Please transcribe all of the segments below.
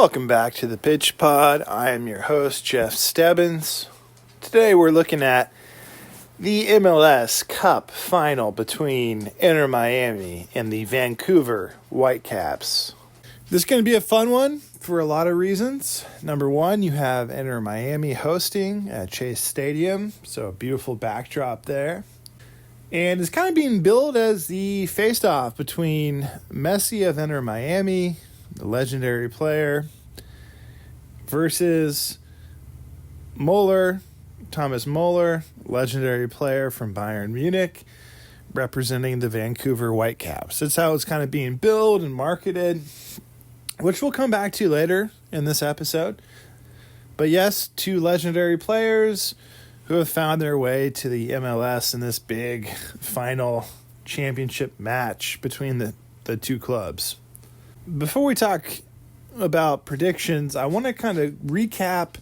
Welcome back to the Pitch Pod. I am your host, Jeff Stebbins. Today we're looking at the MLS Cup final between Inter Miami and the Vancouver Whitecaps. This is going to be a fun one for a lot of reasons. Number one, you have Inter Miami hosting at Chase Stadium, so a beautiful backdrop there. And it's kind of being billed as the face-off between Messi of Inter Miami, the legendary player, versus Thomas Muller, legendary player from Bayern Munich, representing the Vancouver Whitecaps. That's how it's kind of being billed and marketed, which we'll come back to later in this episode. But yes, two legendary players who have found their way to the MLS in this big final championship match between the two clubs. Before we talk about predictions, I want to kind of recap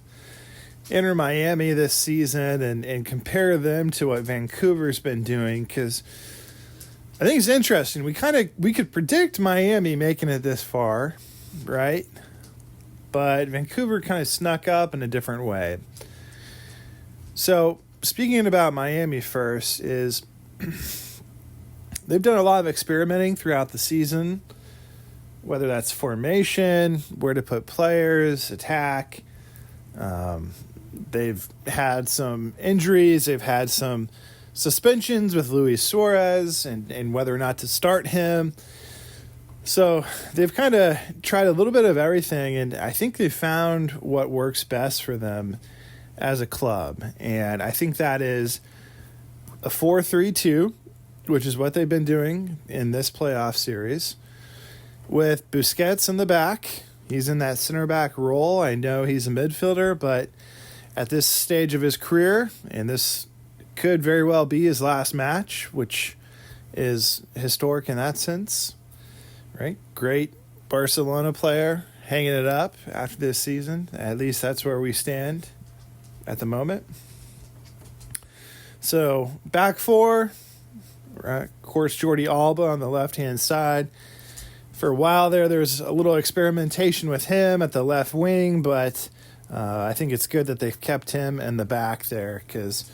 Inter Miami this season and compare them to what Vancouver's been doing, because I think it's interesting. We could predict Miami making it this far, right? But Vancouver kind of snuck up in a different way. So speaking about Miami first, is they've done a lot of experimenting throughout the season, whether that's formation, where to put players, attack. They've had some injuries. They've had some suspensions with Luis Suarez and whether or not to start him. So they've kind of tried a little bit of everything, and I think they've found what works best for them as a club. And I think that is a 4-3-2, which is what they've been doing in this playoff series, with Busquets in the back. He's in that center back role. I know he's a midfielder, but at this stage of his career, and this could very well be his last match, which is historic in that sense, right? Great Barcelona player hanging it up after this season. At least that's where we stand at the moment. So back four, right? Of course, Jordi Alba on the left-hand side. For a while there's a little experimentation with him at the left wing, but I think it's good that they've kept him in the back there, because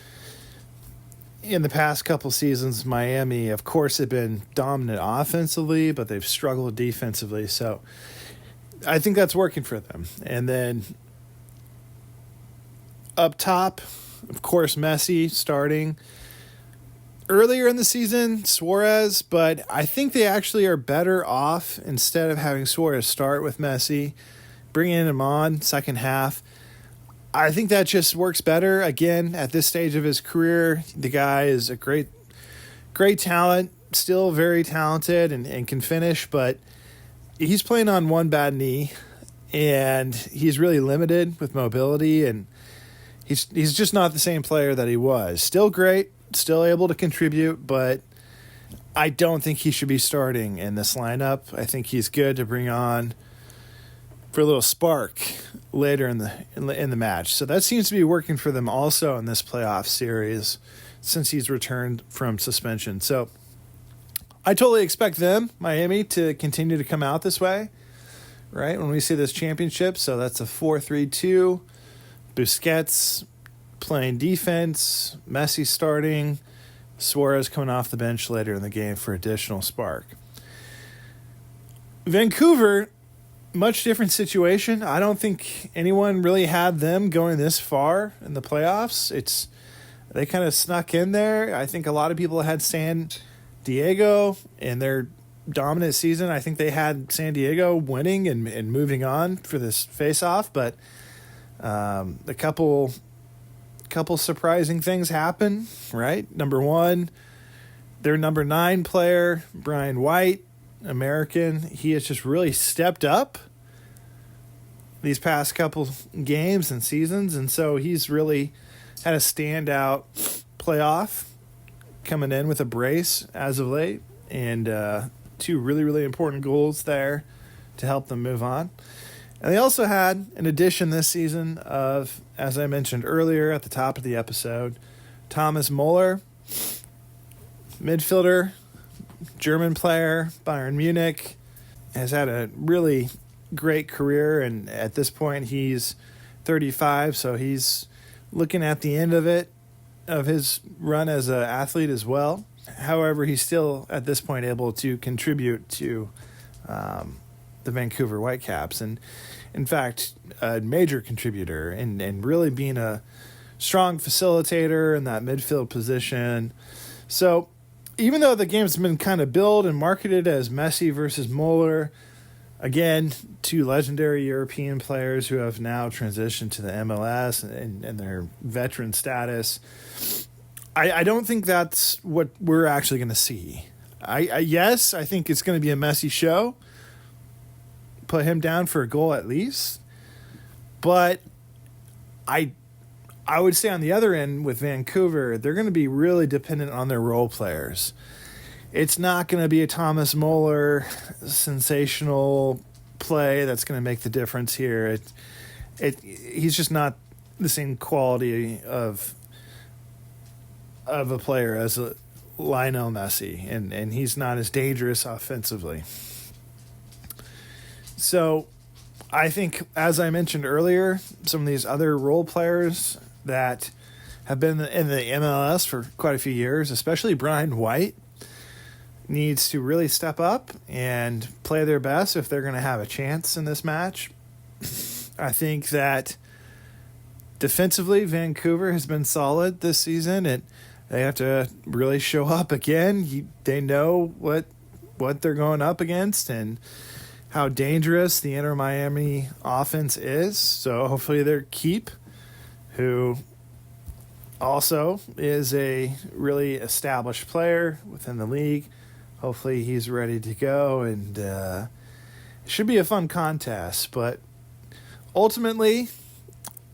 in the past couple seasons, Miami, of course, have been dominant offensively, but they've struggled defensively. So I think that's working for them. And then up top, of course, Messi starting. Earlier in the season, Suarez, but I think they actually are better off, instead of having Suarez start with Messi, bringing him on second half. I think that just works better. Again, at this stage of his career, the guy is a great talent, still very talented and can finish, but he's playing on one bad knee, and he's really limited with mobility, and he's just not the same player that he was. Still great, still able to contribute, but I don't think he should be starting in this lineup. I think he's good to bring on for a little spark later in the match. So that seems to be working for them also in this playoff series since he's returned from suspension. So I totally expect them, Miami, to continue to come out this way, right, when we see this championship. So that's a 4-3-2. Busquets playing defense, Messi starting, Suarez coming off the bench later in the game for additional spark. Vancouver, much different situation. I don't think anyone really had them going this far in the playoffs. They kind of snuck in there. I think a lot of people had San Diego in their dominant season. I think they had San Diego winning and moving on for this face-off, but a couple surprising things happen, right? Number one, their number 9 player, Brian White, American, he has just really stepped up these past couple games and seasons, and so he's really had a standout playoff, coming in with a brace as of late, and 2 really, really important goals there to help them move on. And they also had an addition this season of, as I mentioned earlier at the top of the episode, Thomas Muller, midfielder, German player, Bayern Munich, has had a really great career, and at this point he's 35, so he's looking at the end of his run as an athlete as well. However, he's still at this point able to contribute to the Vancouver Whitecaps, and in fact a major contributor, and really being a strong facilitator in that midfield position. So even though the game's been kind of billed and marketed as Messi versus Muller, again, two legendary European players who have now transitioned to the MLS and their veteran status, I don't think that's what we're actually going to see. Yes, I think it's going to be a Messi show. Put him down for a goal at least. But I would say on the other end with Vancouver, they're going to be really dependent on their role players. It's not going to be a Thomas Muller sensational play that's going to make the difference here. He's just not the same quality of a player as Lionel Messi, and he's not as dangerous offensively. So I think, as I mentioned earlier, some of these other role players that have been in the MLS for quite a few years, especially Brian White, needs to really step up and play their best if they're going to have a chance in this match. I think that defensively, Vancouver has been solid this season, and they have to really show up again. They know what they're going up against and how dangerous the Inter Miami offense is. So hopefully their keep, who also is a really established player within the league, hopefully he's ready to go, and it should be a fun contest. But ultimately,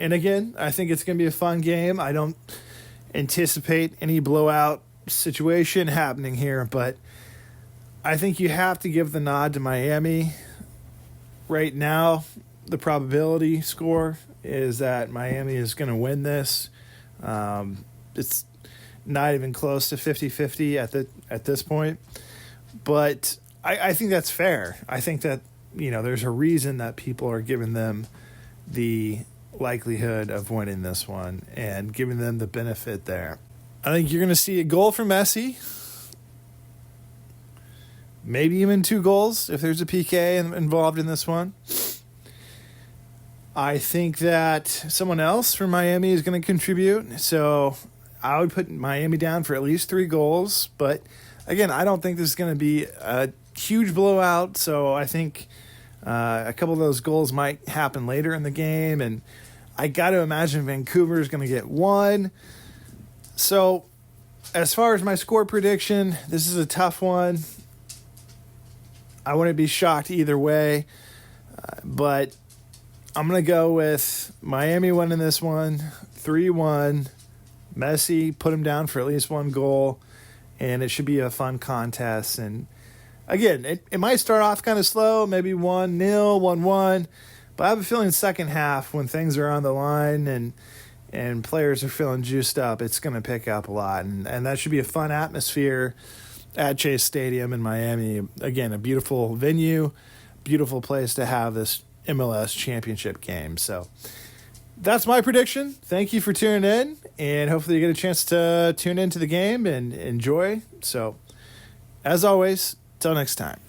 and again, I think it's going to be a fun game. I don't anticipate any blowout situation happening here, but I think you have to give the nod to Miami. Right now, the probability score is that Miami is going to win this. It's not even close to 50-50 at this point. But I think that's fair. I think that, there's a reason that people are giving them the likelihood of winning this one and giving them the benefit there. I think you're going to see a goal from Messi. Maybe even 2 goals if there's a PK involved in this one. I think that someone else from Miami is going to contribute. So I would put Miami down for at least 3 goals. But again, I don't think this is going to be a huge blowout. So I think a couple of those goals might happen later in the game. And I got to imagine Vancouver is going to get 1. So as far as my score prediction, this is a tough one. I wouldn't be shocked either way, but I'm going to go with Miami winning this one, 3-1. Messi, put him down for at least 1 goal, and it should be a fun contest. And again, it might start off kind of slow, maybe 1-0, 1-1, but I have a feeling second half, when things are on the line and players are feeling juiced up, it's going to pick up a lot, and that should be a fun atmosphere at Chase Stadium in Miami. Again, a beautiful venue, beautiful place to have this MLS championship game. So that's my prediction. Thank you for tuning in, and hopefully you get a chance to tune into the game and enjoy. So as always, till next time.